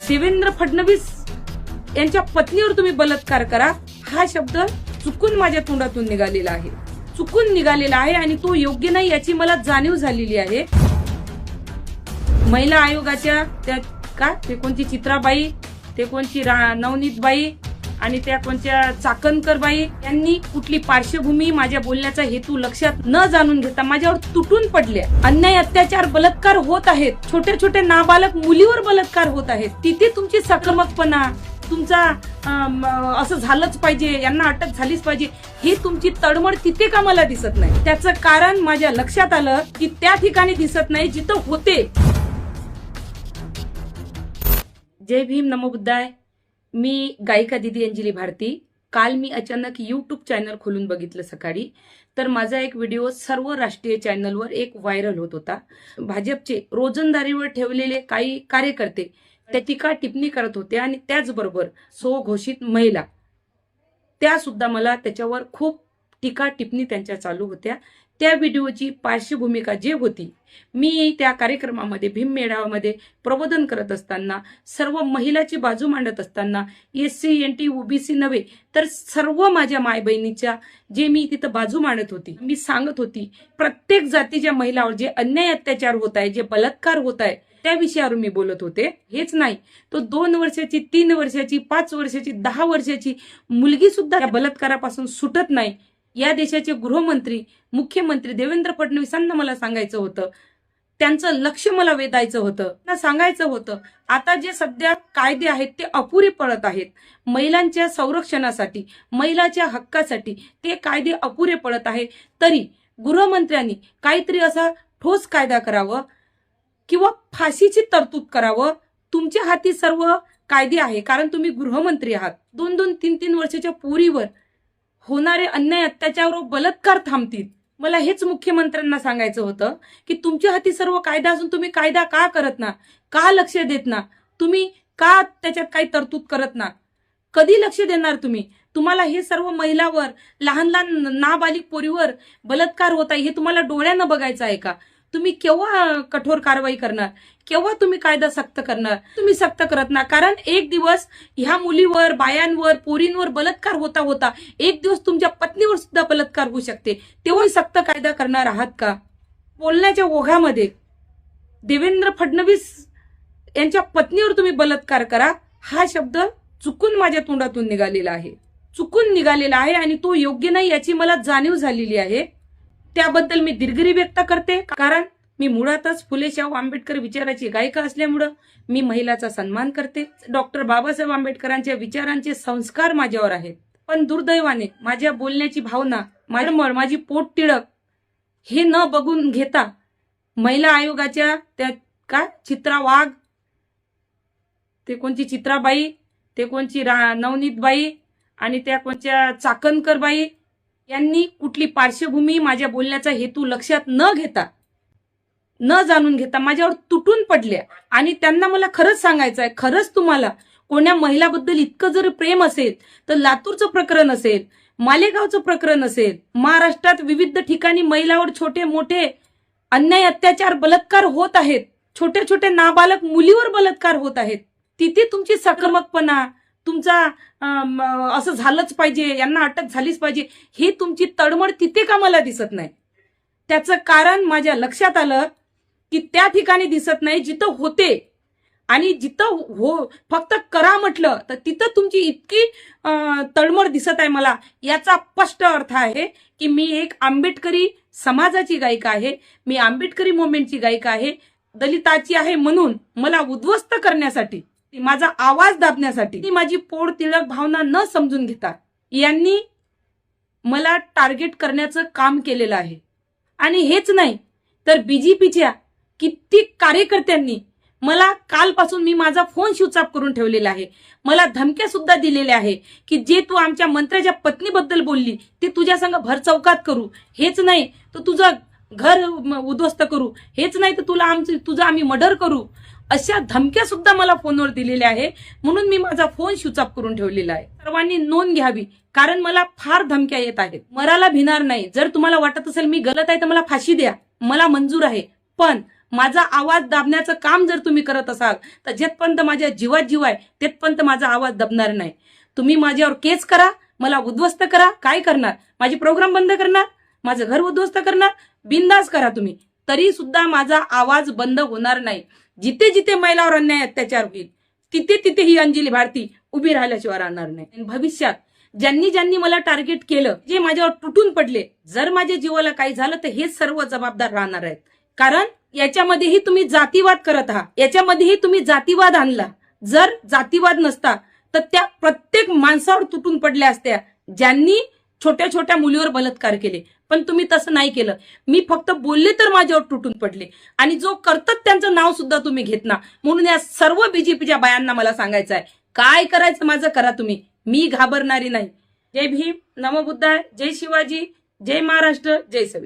देवेंद्र फडणवीस यांच्या पत्नीवर तुम्ही बलात्कार करा हा शब्द चुकून माझ्या तोंडातून निघालेला आहे, चुकून निघालेला आहे आणि तो योग्य नाही याची मला जाणीव झालेली आहे। महिला आयोगाच्या त्या ते कोणती चित्राबाई, ते कोणती नवनीतबाई आणि त्या कोणत्या चाकणकर बाई यांनी कुठली पार्श्वभूमी, माझ्या बोलण्याचा हेतू लक्षात न जाणून घेता माझ्यावर तुटून पडल्या। अन्याय, अत्याचार, बलात्कार होत आहेत, छोटे छोटे नाबालक मुलीवर बलात्कार होत आहेत, तिथे तुमची सक्रमकपणा, तुमचा असं झालंच पाहिजे, यांना अटक झालीच पाहिजे, हे तुमची तडमड तिथे का मला दिसत नाही। त्याचं कारण माझ्या लक्षात आलं की त्या ठिकाणी दिसत नाही जिथं होते। जय भीम, नमो बुद्धाय। मी गायिका दीदी अंजली भारती। काल मी अचानक YouTube चॅनल खोलून बघितलं सकाळी, तर माझा एक व्हिडिओ सर्व राष्ट्रीय चॅनलवर एक व्हायरल होत होता। भाजपचे रोजंदारीवर ठेवलेले काही कार्यकर्ते त्या टीका टिप्पणी करत होते आणि त्याचबरोबर स्वघोषित महिला त्या सुद्धा मला त्याच्यावर खूप टीका टिप्पणी त्यांच्या चालू होत्या। त्या व्हिडिओची पार्श्वभूमिका जे होती, मी त्या कार्यक्रमामध्ये भीम मेळाव्यामध्ये प्रबोधन करत असताना, सर्व महिलाची बाजू मांडत असताना, SC NT OBC नव्हे तर सर्व माझ्या माय बहिणीच्या जे मी तिथं बाजू मांडत होती, मी सांगत होती प्रत्येक जातीच्या महिलावर जे अन्याय अत्याचार होत आहे, जे बलात्कार होत आहे, त्या विषयावर मी बोलत होते। हेच नाही तो 2 वर्षाची, 3 वर्षाची, 5 वर्षाची, 10 वर्षाची मुलगी सुद्धा या बलात्कारापासून सुटत नाही। या देशाचे गृहमंत्री, मुख्यमंत्री देवेंद्र फडणवीसांना मला सांगायचं होतं, त्यांचं लक्ष मला वेधायचं होतं, सांगायचं होतं आता जे सध्या कायदे आहेत ते अपुरे पडत आहेत। महिलांच्या संरक्षणासाठी, महिलांच्या हक्कासाठी ते कायदे अपुरे पडत आहे। तरी गृहमंत्र्यांनी काहीतरी असा ठोस कायदा करावं किंवा फाशीची तरतूद करावं। तुमच्या हाती सर्व कायदे आहे, कारण तुम्ही गृहमंत्री आहात। 2-2, 3-3 वर्षाच्या पोरीवर होणारे अन्याय, अत्याचार व बलात्कार थांबतील। मला हेच मुख्यमंत्र्यांना सांगायचं होतं की तुमच्या हाती सर्व कायदा असून तुम्ही कायदा का करत ना, का लक्ष देत ना, तुम्ही का त्याच्यात काही तरतूद करत ना, कधी लक्ष देणार तुम्ही? तुम्हाला हे सर्व महिलावर, लहान लहान नाबालिक पोरीवर बलात्कार होत आहे हे तुम्हाला डोळ्यानं बघायचं आहे का? तुम्ही केव्हा कठोर कारवाई करणार? केव्हा तुम्ही कायदा सक्त करणार? तुम्ही सक्त करत ना, कारण एक दिवस ह्या मुलीवर, बायांवर, पोरींवर बलात्कार होता होता एक दिवस तुमच्या पत्नीवर सुद्धा बलात्कार होऊ शकते, तेव्हा सक्त कायदा करणार आहात का? बोलण्याच्या ओघामध्ये देवेंद्र फडणवीस यांच्या पत्नीवर तुम्ही बलात्कार करा हा शब्द चुकून माझ्या तोंडातून निघालेला आहे, चुकून निघालेला आहे आणि तो योग्य नाही याची मला जाणीव झालेली आहे। त्याबद्दल मी दिलगिरी व्यक्त करते, कारण मी मुळातच फुले शाहू आंबेडकर विचाराची गायिका असल्यामुळं मी महिलाचा सन्मान करते। डॉक्टर बाबासाहेब आंबेडकरांच्या विचारांचे संस्कार माझ्यावर आहेत, पण दुर्दैवाने माझ्या बोलण्याची भावना, माझी पोट तिळक हे न बघून घेता महिला आयोगाच्या त्या चित्रा वाघ, ते कोणती चित्राबाई, ते कोणची नवनीतबाई आणि त्या कोणत्या चाकणकर बाई यांनी कुठली पार्श्वभूमी, माझ्या बोलण्याचा हेतू लक्षात न घेता, न जाणून घेता माझ्यावर तुटून पडल्या। आणि त्यांना मला खरंच सांगायचं आहे, खरंच तुम्हाला कोण्या महिलाबद्दल इतकं जर प्रेम असेल तर लातूरचं प्रकरण असेल, मालेगावचं प्रकरण असेल, महाराष्ट्रात विविध ठिकाणी महिलावर छोटे मोठे अन्याय, अत्याचार, बलात्कार होत आहेत, छोटे छोटे नाबालक मुलीवर बलात्कार होत आहेत, तिथे तुमची सक्रमकपणा, तुमचा असं झालंच पाहिजे, यांना अटक झालीच पाहिजे, हे तुमची तडमड तिथे का मला दिसत नाही। त्याचं कारण माझ्या लक्षात आलं की त्या ठिकाणी दिसत नाही जिथं होते, आणि जिथं फक्त करा म्हटलं तर तिथं तुमची इतकी तडमड दिसत आहे मला। याचा स्पष्ट अर्थ आहे की मी एक आंबेडकरी समाजाची गायिका आहे, मी आंबेडकरी मुवमेंटची गायिका आहे, दलिताची आहे, म्हणून मला उद्ध्वस्त करण्यासाठी, माझा आवाज दाबण्यासाठी, माझी पोट तिळक भावना न समजून घेता यांनी मला टार्गेट करण्याचं काम केलेलं आहे। आणि हेच नाही तर BJPच्या कित्येक कार्यकर्त्यांनी मला कालपासून, मी माझा फोन स्विच ऑफ करून ठेवलेला आहे, मला धमक्या सुद्धा दिलेल्या आहे की जे तू आमच्या मंत्र्याच्या पत्नीबद्दल बोलली ते तुझ्या संग भर चौकात करू, हेच नाही तर तुझं घर उद्ध्वस्त करू, हेच नाही तर तुझं आम्ही मर्डर करू, अशा धमक्या सुद्धा मला फोनवर दिलेल्या आहे। म्हणून मी माझा फोन स्विच ऑफ करून ठेवलेला आहे। सर्वांनी नोंद घ्यावी, कारण मला फार धमक्या येत आहेत। मराला भिणार नाही। जर तुम्हाला वाटत असेल मी गलत आहे तर मला फाशी द्या, मला मंजूर आहे, पण माझा आवाज दाबण्याचं काम जर तुम्ही करत असाल तर जेथपर्यंत माझ्या जीवात जीव आहे तेथपर्यंत माझा आवाज दबणार नाही. तुम्ही माझ्यावर केस करा, मला उद्ध्वस्त करा, काय करणार? माझे प्रोग्राम बंद करणार, माझं घर उद्ध्वस्त करणार, बिंदास करा तुम्ही, तरी सुद्धा माझा आवाज बंद होणार नाही. जिथे जिथे महिलावर अन्याय अत्याचार होईल तिथे तिथे ही अंजली भारती उभी राहिल्याशिवाय राहणार नाही. भविष्यात ज्यांनी ज्यांनी मला टार्गेट केलं, जे माझ्यावर तुटून पडले, जर माझ्या जीवाला काही झालं तर हे सर्व जबाबदार राहणार आहेत. कारण याच्यामध्येही तुम्ही जातीवाद करत आहात, याच्यामध्येही तुम्ही जातीवाद आणला. जर जातीवाद नसता तर त्या प्रत्येक माणसावर तुटून पडल्या असत्या ज्यांनी छोट्या छोट्या मुलीवर बलात्कार केले. पण तुम्ही तसं नाही केलं. मी फक्त बोलले तर माझ्यावर तुटून पडले, आणि जो करतात त्यांचं नाव सुद्धा तुम्ही घेत ना. म्हणून या सर्व बीजेपीच्या बायांना मला सांगायचं आहे, काय करायचं माझं करा तुम्ही, मी घाबरणारी नाही. जय भीम, नमो बुद्धाय, जय शिवाजी, जय महाराष्ट्र, जय सविता.